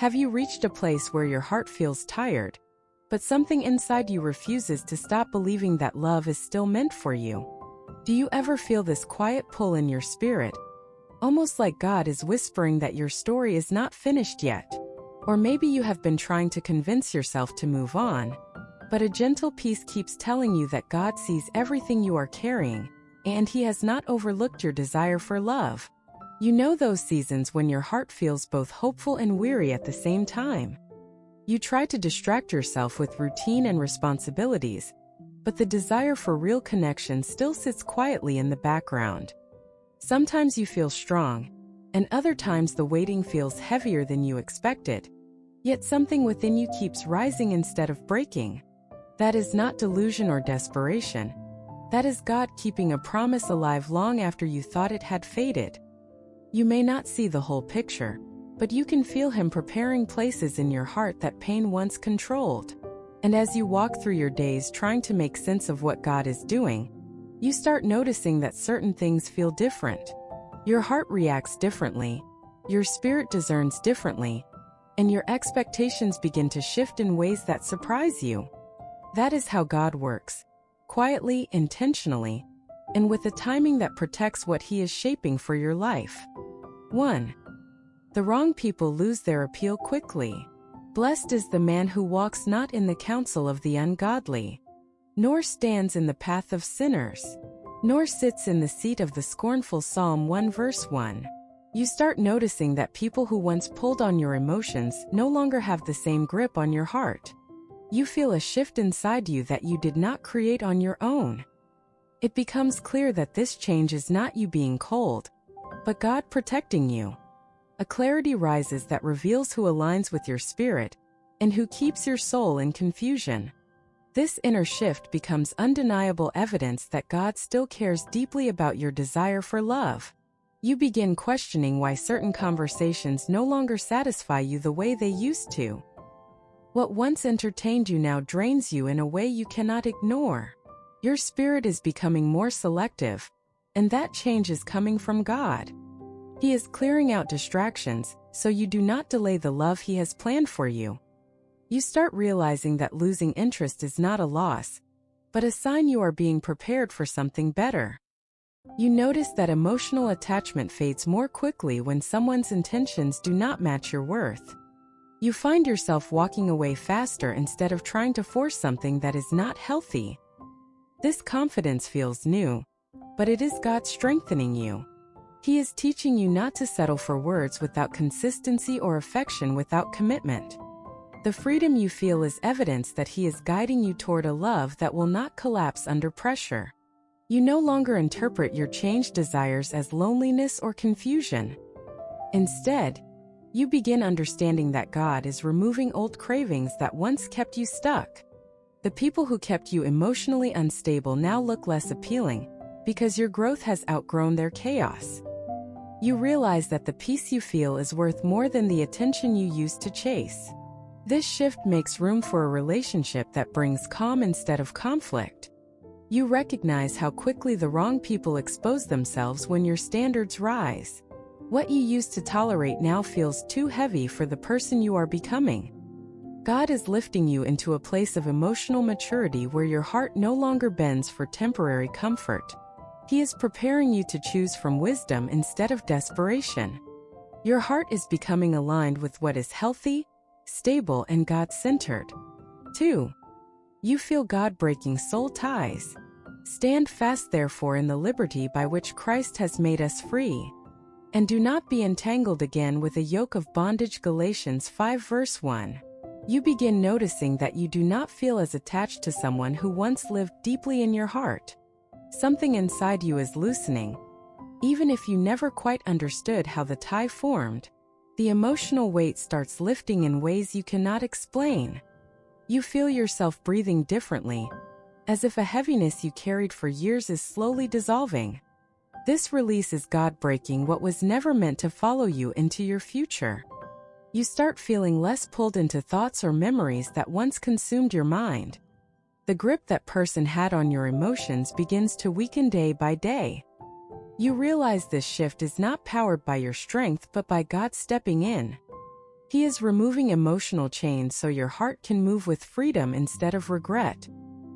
Have you reached a place where your heart feels tired, but something inside you refuses to stop believing that love is still meant for you? Do you ever feel this quiet pull in your spirit, almost like God is whispering that your story is not finished yet? Or maybe you have been trying to convince yourself to move on, but a gentle peace keeps telling you that God sees everything you are carrying, and He has not overlooked your desire for love. You know those seasons when your heart feels both hopeful and weary at the same time. You try to distract yourself with routine and responsibilities, but the desire for real connection still sits quietly in the background. Sometimes you feel strong, and other times the waiting feels heavier than you expected. Yet something within you keeps rising instead of breaking. That is not delusion or desperation. That is God keeping a promise alive long after you thought it had faded. You may not see the whole picture, but you can feel Him preparing places in your heart that pain once controlled. And as you walk through your days trying to make sense of what God is doing, you start noticing that certain things feel different. Your heart reacts differently, your spirit discerns differently, and your expectations begin to shift in ways that surprise you. That is how God works, quietly, intentionally, and with a timing that protects what He is shaping for your life. 1. The wrong people lose their appeal quickly. Blessed is the man who walks not in the counsel of the ungodly, nor stands in the path of sinners, nor sits in the seat of the scornful. Psalm 1 verse 1. You start noticing that people who once pulled on your emotions no longer have the same grip on your heart. You feel a shift inside you that you did not create on your own. It becomes clear that this change is not you being cold, but God protecting you. A clarity rises that reveals who aligns with your spirit and who keeps your soul in confusion. This inner shift becomes undeniable evidence that God still cares deeply about your desire for love. You begin questioning why certain conversations no longer satisfy you the way they used to. What once entertained you now drains you in a way you cannot ignore. Your spirit is becoming more selective, and that change is coming from God. He is clearing out distractions so you do not delay the love He has planned for you. You start realizing that losing interest is not a loss, but a sign you are being prepared for something better. You notice that emotional attachment fades more quickly when someone's intentions do not match your worth. You find yourself walking away faster instead of trying to force something that is not healthy. This confidence feels new, but it is God strengthening you. He is teaching you not to settle for words without consistency or affection without commitment. The freedom you feel is evidence that He is guiding you toward a love that will not collapse under pressure. You no longer interpret your changed desires as loneliness or confusion. Instead, you begin understanding that God is removing old cravings that once kept you stuck. The people who kept you emotionally unstable now look less appealing, because your growth has outgrown their chaos. You realize that the peace you feel is worth more than the attention you used to chase. This shift makes room for a relationship that brings calm instead of conflict. You recognize how quickly the wrong people expose themselves when your standards rise. What you used to tolerate now feels too heavy for the person you are becoming. God is lifting you into a place of emotional maturity where your heart no longer bends for temporary comfort. He is preparing you to choose from wisdom instead of desperation. Your heart is becoming aligned with what is healthy, stable, and God-centered. 2. You feel God breaking soul ties. Stand fast therefore in the liberty by which Christ has made us free, and do not be entangled again with a yoke of bondage. Galatians 5 verse 1. You begin noticing that you do not feel as attached to someone who once lived deeply in your heart. Something inside you is loosening. Even if you never quite understood how the tie formed, the emotional weight starts lifting in ways you cannot explain. You feel yourself breathing differently, as if a heaviness you carried for years is slowly dissolving. This release is God breaking what was never meant to follow you into your future. You start feeling less pulled into thoughts or memories that once consumed your mind. The grip that person had on your emotions begins to weaken day by day. You realize this shift is not powered by your strength but by God stepping in. He is removing emotional chains so your heart can move with freedom instead of regret.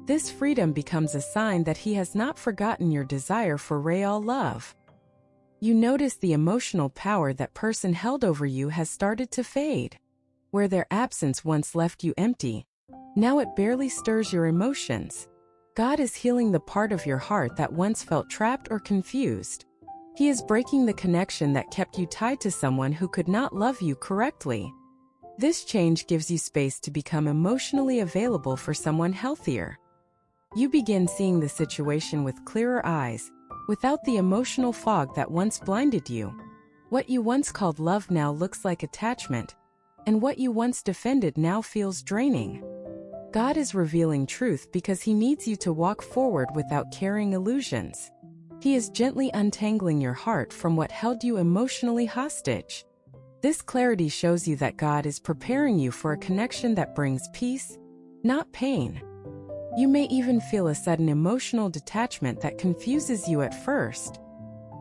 This freedom becomes a sign that He has not forgotten your desire for real love. You notice the emotional power that person held over you has started to fade. Where their absence once left you empty, now it barely stirs your emotions. God is healing the part of your heart that once felt trapped or confused. He is breaking the connection that kept you tied to someone who could not love you correctly. This change gives you space to become emotionally available for someone healthier. You begin seeing the situation with clearer eyes, without the emotional fog that once blinded you. What you once called love now looks like attachment, and what you once defended now feels draining. God is revealing truth because He needs you to walk forward without carrying illusions. He is gently untangling your heart from what held you emotionally hostage. This clarity shows you that God is preparing you for a connection that brings peace, not pain. You may even feel a sudden emotional detachment that confuses you at first.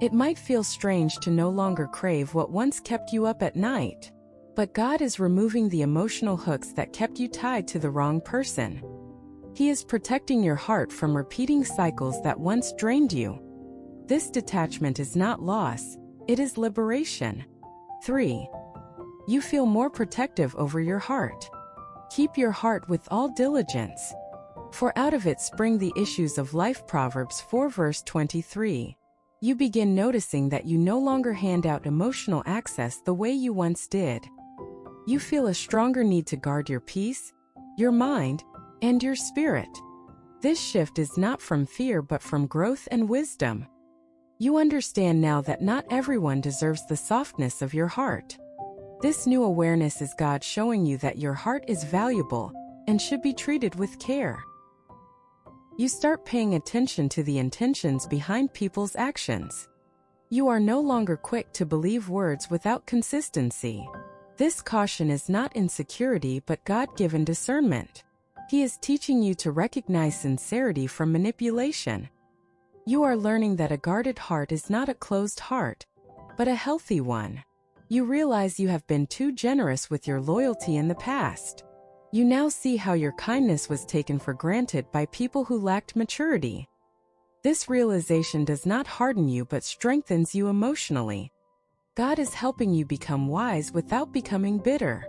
It might feel strange to no longer crave what once kept you up at night. But God is removing the emotional hooks that kept you tied to the wrong person. He is protecting your heart from repeating cycles that once drained you. This detachment is not loss, it is liberation. 3. You feel more protective over your heart. Keep your heart with all diligence, for out of it spring the issues of life. Proverbs 4 verse 23. You begin noticing that you no longer hand out emotional access the way you once did. You feel a stronger need to guard your peace, your mind, and your spirit. This shift is not from fear but from growth and wisdom. You understand now that not everyone deserves the softness of your heart. This new awareness is God showing you that your heart is valuable and should be treated with care. You start paying attention to the intentions behind people's actions. You are no longer quick to believe words without consistency. This caution is not insecurity but God-given discernment. He is teaching you to recognize sincerity from manipulation. You are learning that a guarded heart is not a closed heart, but a healthy one. You realize you have been too generous with your loyalty in the past. You now see how your kindness was taken for granted by people who lacked maturity. This realization does not harden you but strengthens you emotionally. God is helping you become wise without becoming bitter.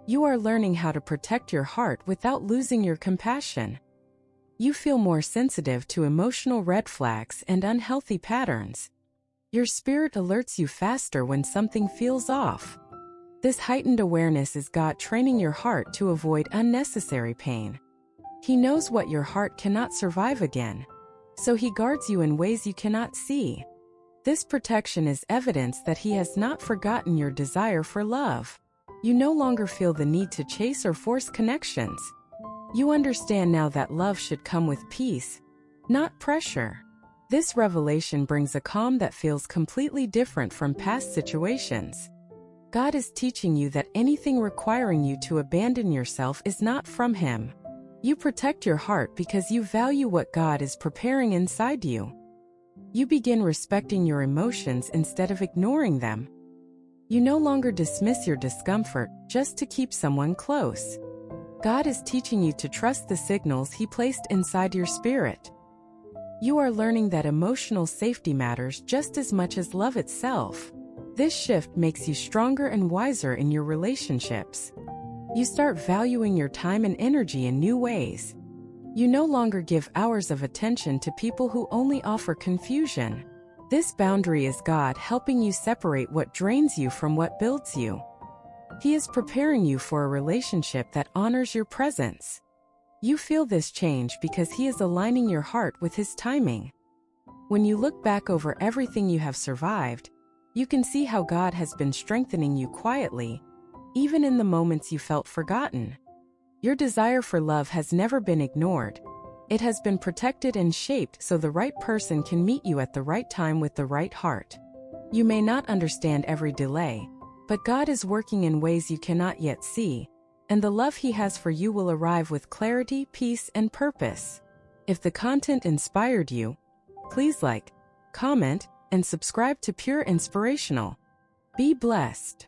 You are learning how to protect your heart without losing your compassion. You feel more sensitive to emotional red flags and unhealthy patterns. Your spirit alerts you faster when something feels off. This heightened awareness is God training your heart to avoid unnecessary pain. He knows what your heart cannot survive again, so He guards you in ways you cannot see. This protection is evidence that He has not forgotten your desire for love. You no longer feel the need to chase or force connections. You understand now that love should come with peace, not pressure. This revelation brings a calm that feels completely different from past situations. God is teaching you that anything requiring you to abandon yourself is not from Him. You protect your heart because you value what God is preparing inside you. You begin respecting your emotions instead of ignoring them. You no longer dismiss your discomfort just to keep someone close. God is teaching you to trust the signals He placed inside your spirit. You are learning that emotional safety matters just as much as love itself. This shift makes you stronger and wiser in your relationships. You start valuing your time and energy in new ways. You no longer give hours of attention to people who only offer confusion. This boundary is God helping you separate what drains you from what builds you. He is preparing you for a relationship that honors your presence. You feel this change because He is aligning your heart with His timing. When you look back over everything you have survived, you can see how God has been strengthening you quietly, even in the moments you felt forgotten. Your desire for love has never been ignored. It has been protected and shaped so the right person can meet you at the right time with the right heart. You may not understand every delay, but God is working in ways you cannot yet see, and the love He has for you will arrive with clarity, peace, and purpose. If the content inspired you, please like, comment, and subscribe to Pure Inspirational. Be blessed.